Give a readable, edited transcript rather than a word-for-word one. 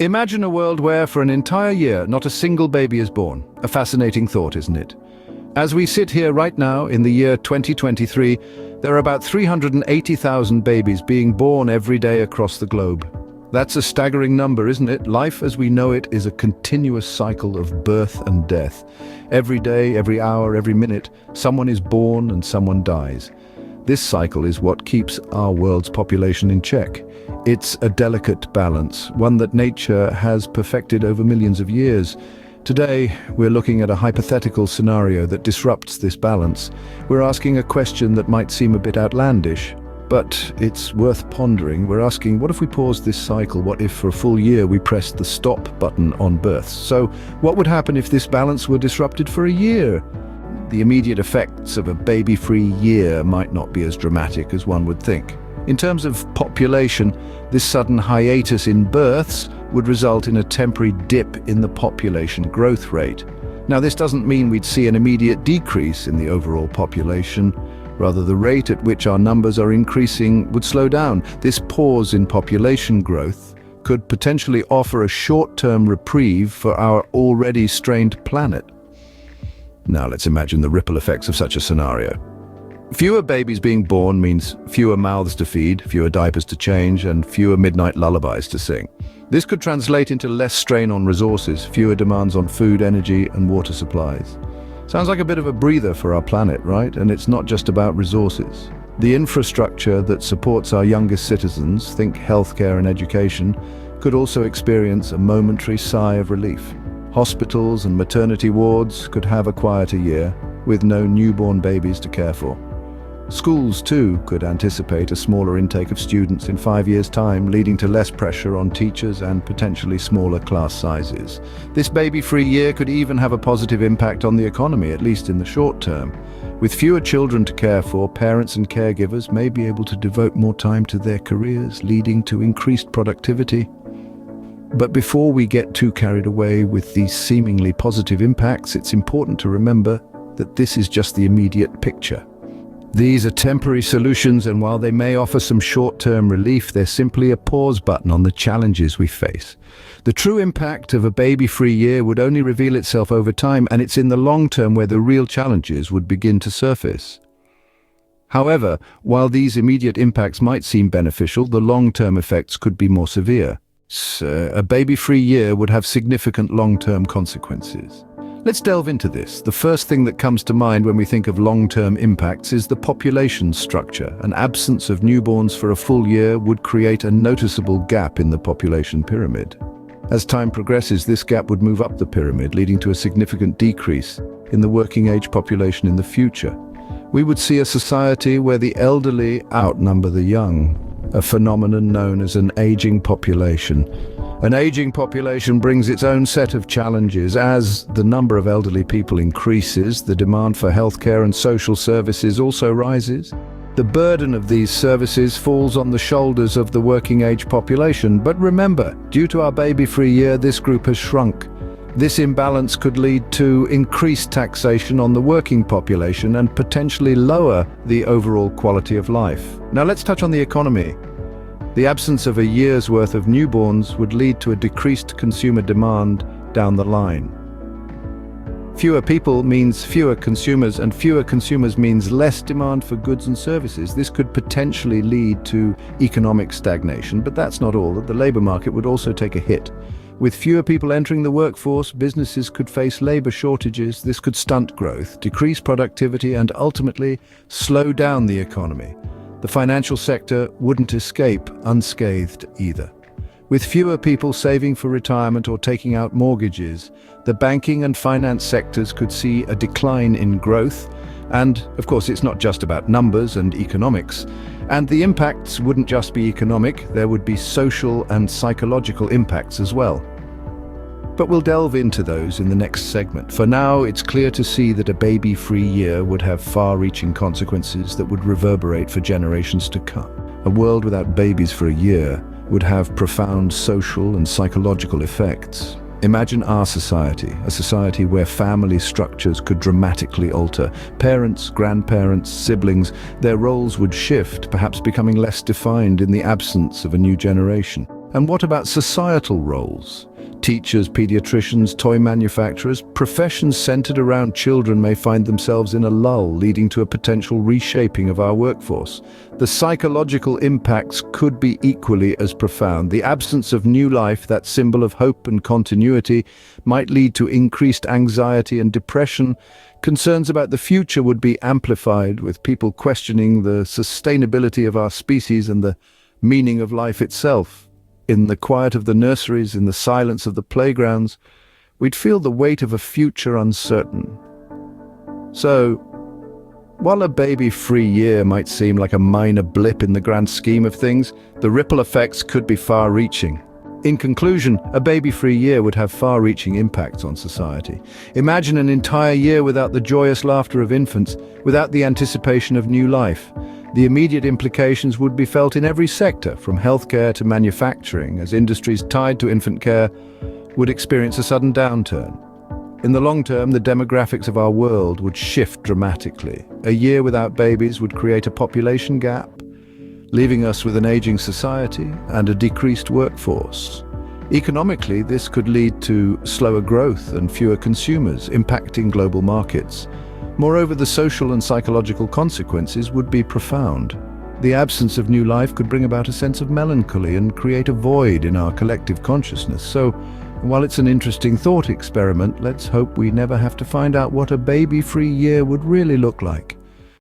Imagine a world where, for an entire year, not a single baby is born. A fascinating thought, isn't it? As we sit here right now, in the year 2023, there are about 380,000 babies being born every day across the globe. That's a staggering number, isn't it? Life as we know it is a continuous cycle of birth and death. Every day, every hour, every minute, someone is born and someone dies. This cycle is what keeps our world's population in check. It's a delicate balance, one that nature has perfected over millions of years. Today, we're looking at a hypothetical scenario that disrupts this balance. We're asking a question that might seem a bit outlandish, but it's worth pondering. We're asking, what if we paused this cycle? What if for a full year we pressed the stop button on births? So, what would happen if this balance were disrupted for a year? The immediate effects of a baby-free year might not be as dramatic as one would think. In terms of population, this sudden hiatus in births would result in a temporary dip in the population growth rate. Now, this doesn't mean we'd see an immediate decrease in the overall population. Rather, the rate at which our numbers are increasing would slow down. This pause in population growth could potentially offer a short-term reprieve for our already strained planet. Now, let's imagine the ripple effects of such a scenario. Fewer babies being born means fewer mouths to feed, fewer diapers to change, and fewer midnight lullabies to sing. This could translate into less strain on resources, fewer demands on food, energy, and water supplies. Sounds like a bit of a breather for our planet, right? And it's not just about resources. The infrastructure that supports our youngest citizens, think healthcare and education, could also experience a momentary sigh of relief. Hospitals and maternity wards could have a quieter year, with no newborn babies to care for. Schools, too, could anticipate a smaller intake of students in 5 years' time, leading to less pressure on teachers and potentially smaller class sizes. This baby-free year could even have a positive impact on the economy, at least in the short term. With fewer children to care for, parents and caregivers may be able to devote more time to their careers, leading to increased productivity. But before we get too carried away with these seemingly positive impacts, it's important to remember that this is just the immediate picture. These are temporary solutions, and while they may offer some short-term relief, they're simply a pause button on the challenges we face. The true impact of a baby-free year would only reveal itself over time, and it's in the long term where the real challenges would begin to surface. However, while these immediate impacts might seem beneficial, the long-term effects could be more severe. A baby-free year would have significant long-term consequences. Let's delve into this. The first thing that comes to mind when we think of long-term impacts is the population structure. An absence of newborns for a full year would create a noticeable gap in the population pyramid. As time progresses, this gap would move up the pyramid, leading to a significant decrease in the working-age population in the future. We would see a society where the elderly outnumber the young, a phenomenon known as an aging population. An aging population brings its own set of challenges. As the number of elderly people increases, the demand for healthcare and social services also rises. The burden of these services falls on the shoulders of the working-age population. But remember, due to our baby-free year, this group has shrunk. This imbalance could lead to increased taxation on the working population and potentially lower the overall quality of life. Now let's touch on the economy. The absence of a year's worth of newborns would lead to a decreased consumer demand down the line. Fewer people means fewer consumers, and fewer consumers means less demand for goods and services. This could potentially lead to economic stagnation, but that's not all. The labor market would also take a hit. With fewer people entering the workforce, businesses could face labor shortages. This could stunt growth, decrease productivity, and ultimately slow down the economy. The financial sector wouldn't escape unscathed either. With fewer people saving for retirement or taking out mortgages, the banking and finance sectors could see a decline in growth. And, of course, it's not just about numbers and economics. And the impacts wouldn't just be economic, there would be social and psychological impacts as well. But we'll delve into those in the next segment. For now, it's clear to see that a baby-free year would have far-reaching consequences that would reverberate for generations to come. A world without babies for a year would have profound social and psychological effects. Imagine our society, a society where family structures could dramatically alter. Parents, grandparents, siblings, their roles would shift, perhaps becoming less defined in the absence of a new generation. And what about societal roles? Teachers, pediatricians, toy manufacturers, professions centered around children may find themselves in a lull, leading to a potential reshaping of our workforce. The psychological impacts could be equally as profound. The absence of new life, that symbol of hope and continuity, might lead to increased anxiety and depression. Concerns about the future would be amplified, with people questioning the sustainability of our species and the meaning of life itself. In the quiet of the nurseries, in the silence of the playgrounds, we'd feel the weight of a future uncertain. So, while a baby-free year might seem like a minor blip in the grand scheme of things, the ripple effects could be far-reaching. In conclusion, a baby-free year would have far-reaching impacts on society. Imagine an entire year without the joyous laughter of infants, without the anticipation of new life. The immediate implications would be felt in every sector, from healthcare to manufacturing, as industries tied to infant care would experience a sudden downturn. In the long term, the demographics of our world would shift dramatically. A year without babies would create a population gap, leaving us with an aging society and a decreased workforce. Economically, this could lead to slower growth and fewer consumers, impacting global markets. Moreover, the social and psychological consequences would be profound. The absence of new life could bring about a sense of melancholy and create a void in our collective consciousness. So, while it's an interesting thought experiment, let's hope we never have to find out what a baby-free year would really look like.